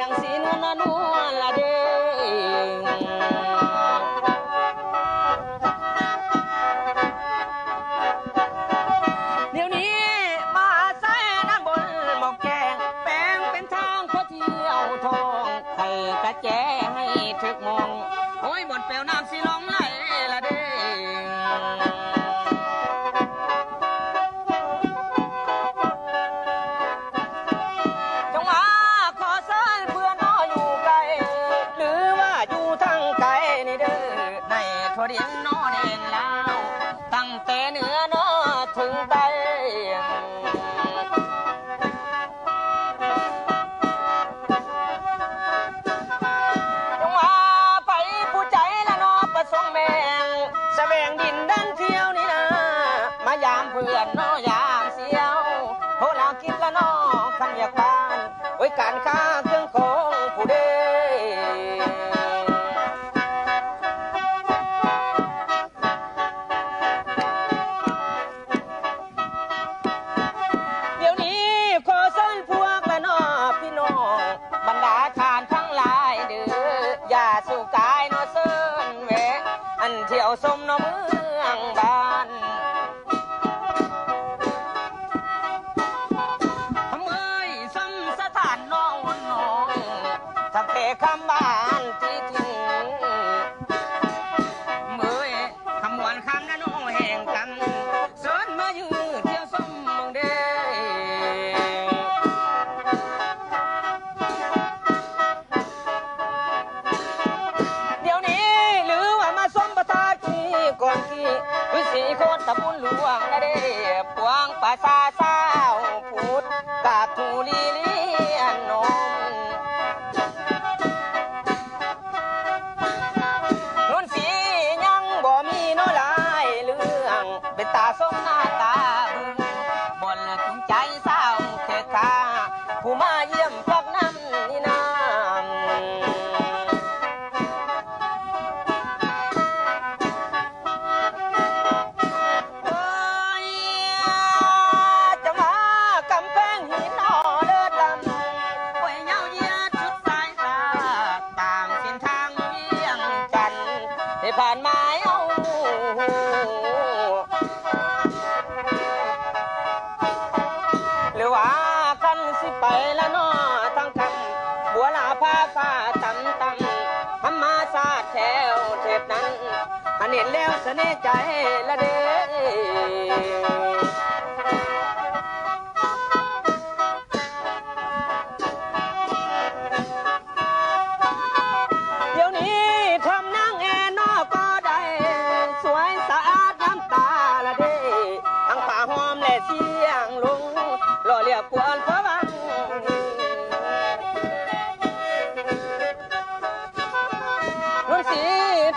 ดังสีนวลนวลละเด้เดี๋ยวนี้มาใส่น้ำบนหมอกแกงแปลงเป็นทางเขาเที่ยวทองใครกระแจให้ถึกมองโอ้ยบ่นเปลวน้ำสีลองไหลละเด้จงมาขอเชิญเพื่อนน้ออยู่ไกลหรือว่าอยู่ทางไกลนี่เด้อในทั่วเดียงน้อเด่นแล้วตั้งแต่เหนือน้อถึงใต้จงมาไปผู้ใจละน้อประสงค์แมงแสวงดินดันเที่ยวนี่นะมายามเพื่อนน้อยามเสียวโทรลากินละน้อคำอยากบ้านไว้การค้าเครื่องของผู้เด้เดี๋ยวนี้ขอเชิญพวกละน้อพี่น้องบรรดาทานทั้งหลายเด้ออย่าสู่กายน้อเซินแหวะอันเที่ยวสมน้อเมืองบ้านทำเอ้ยซ้ำสถานน้องน้องถ้าเพคำบ้านที่ถึงเมื่อยคำหวานคำนั้นน้องแห่งกันเสินมาอยู่เที่ยวสมเมืองเด้เดี๋ยวนี้หรือว่ามาสมประทากีก่อนที่คือสีโคตรตะบุญหลวงนะเด้ปวงป่าซาเศร้าพูดกาบทูลีเลียนนมนุ่นสียังบ่มีน้อลายเรื่องเป็นตาส้มหน้าตาบึงบนถึงใจเศร้าเขตคาผู้มาเยี่ยมพักน้ำนี่นาจะมากำแพงหินนอเลิศลำป่วยเงาเยียดชุดสายตาตามเส้นทางเวียงจันทร์ได้ผ่านมาเอาหรือว่ากันสิไปละน้อทางคำบัวลาผ้าฟ้าตำตำธรรมาศาสตร์แถวเทพนั้นอันเห็นแล้วเสน่ห์ใจละเด้เดี๋ยวนี้ทำนางแอนอก็ได้สวยสะอาดน้ำตาละเด้ทั้งผ้าหอมและเสียงลงหล่อเรียบกวนพระวังนุ่นสี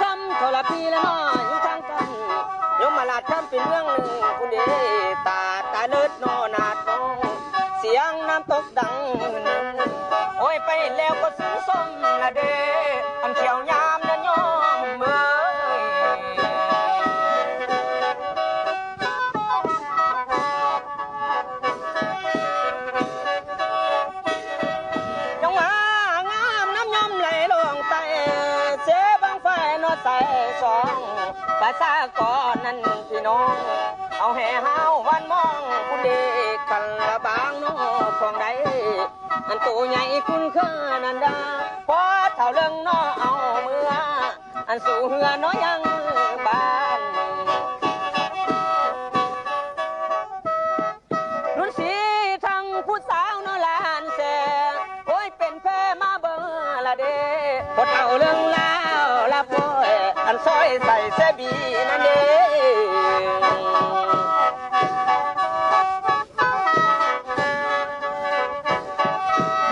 ทำโทรพีละน้อยอยู่ทางกันยมมาลาดทำเป็นเรื่องหนึ่งคุณเดตาเลิศนอนาดน้องเสียงน้ำตกดังโอ้ยไปแล้วก็สูส้มละเด้อันเขียวยามนั้นยอมเมื่อยจงมางามน้ำยมไหลลงใต้เสบังไฟนอใส่สองภาษากรนั่นพี่น้องเอาแห่ห้าววันมองคุณเด็กกันละบางน้องของใดอันตัวใหญ่คุณเคยนันดาพอเท่าเรื่องน้อเอาเมื่ออันสู่เหือน้อยังบ้านนุ่นสีทั้งผู้สาวน้อลานแสโอ้ยเป็นแพ้มาเบิ่งละเด้พอเท่าเรื่องแล้วละพ่อยอันซอยใส่เสบีนั่นเด้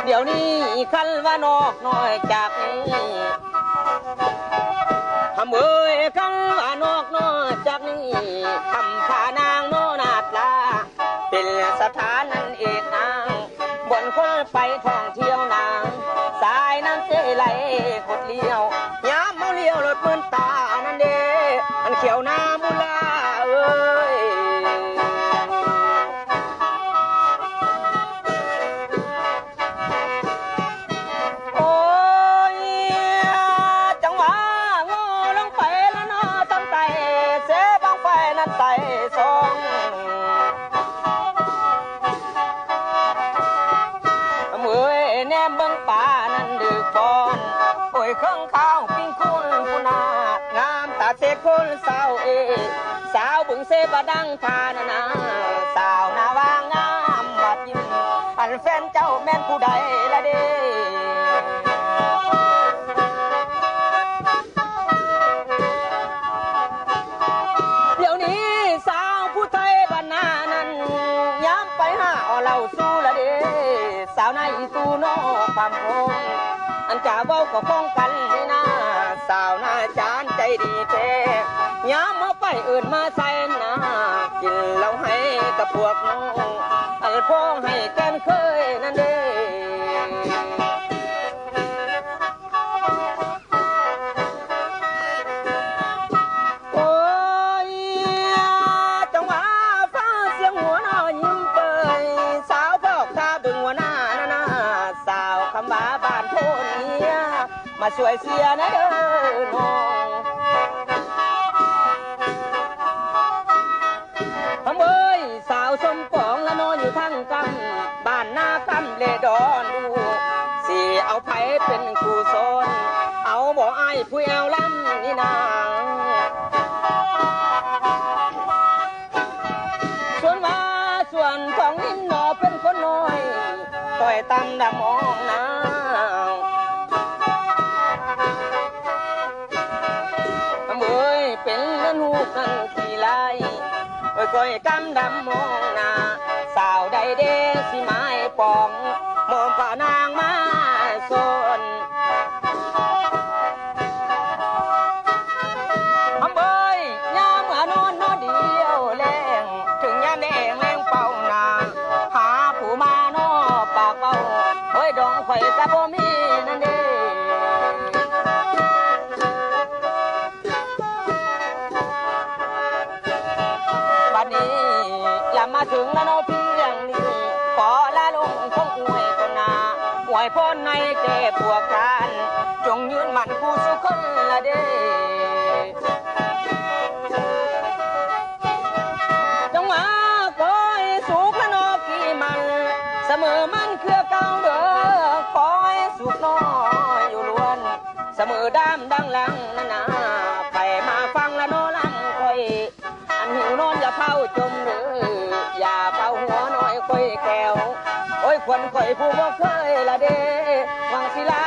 เดี๋ยวนี้คันว่านอกน้อยจากนี้ทำเอ้ยคันว่านอกน้อยจากนี้ทำผานางโนนาดลาเป็นสถานนั่นเอกนางบนคนไปท่องเที่ยวนางสายน้ำเสไหลขดเลี้ยวยามเมาเลี้ยวรถมืนตานั่นเด้อันเขียวน้ำมุลาเอ้ย จ มเบิ่งป่านั้นดึกบอนป่วยเครื่องข้าวปิ้งคุณผู้นางามตาเสกคนสาวสาวบึงเสบดังทานนาสาวนาวางามบัดยิ้มอันแฟนเจ้าแม่นผู้ใดละเด้เดี๋ยวนี้สาวผู้ไทยบ้านนานั้นย้ำไปหาเราสู้ละเด้สาวในตู้นอกความพงอันจ่าเบ้าก็ฟ้องกันนี่นะสาวหน้าจานใจดีแท้ย้ำมาไปอื่นมาใส่นากินเหล้าให้กับพวกน้องอันพ้องให้แก้มเคยนั่นเด้โอ้ยจังหวะฟ้าเสียงหัวหน้ายิ้มเปยสาวพอกตาบึงหัวหน้านาสาวคำว่าบ้านโพนี้มาช่วยเสียนะเด้อน้องทำเอ้ยสาวสมปองละนอนอยู่ทั้งกำบ้านหน้ากำเลดอนดูสิเอาไผเป็นครูสอนเอาบ่อายผู้เอาล้ำนี่นาส่วนว่าส่วนของนินหนอเป็นคนน้อยต่อยตำดำมองนาเป็นเงินหูกันขี่ไล่โอ้ยก้อยกำดำมองหน้าสาวใดเดสิไม้ปองมองผ่านางมาสนทำเบยยามเมื่อนอนนอนเดียวแรงถึงยามแดงแรงเป่านาหาผู้มานอปากเป่าโอ้ยดองข่อยกะบ่มีนั่นเด้มาถึงแล้วเนาะเพียงนี้ขอลาลงคงอวยคนนาอวยพรในแก่พวกท่านจงยืนมั่นคู่สุขคนละเด้จงมาคอยสุขละนอกี่มันเสมอมันเครือเก่าเด้อคอยสุขน้อยอยู่ล้วนเสมอด้ามดังหลังนั่นนาไปมาฟังละนอลำคอยอันหิวนอนอย่าเผาจมเด้ออย่าเป่าหัวน้อยค่อยแก้วโอ้ยควันค่อยผู้บ่เคยละเด้วังศิลา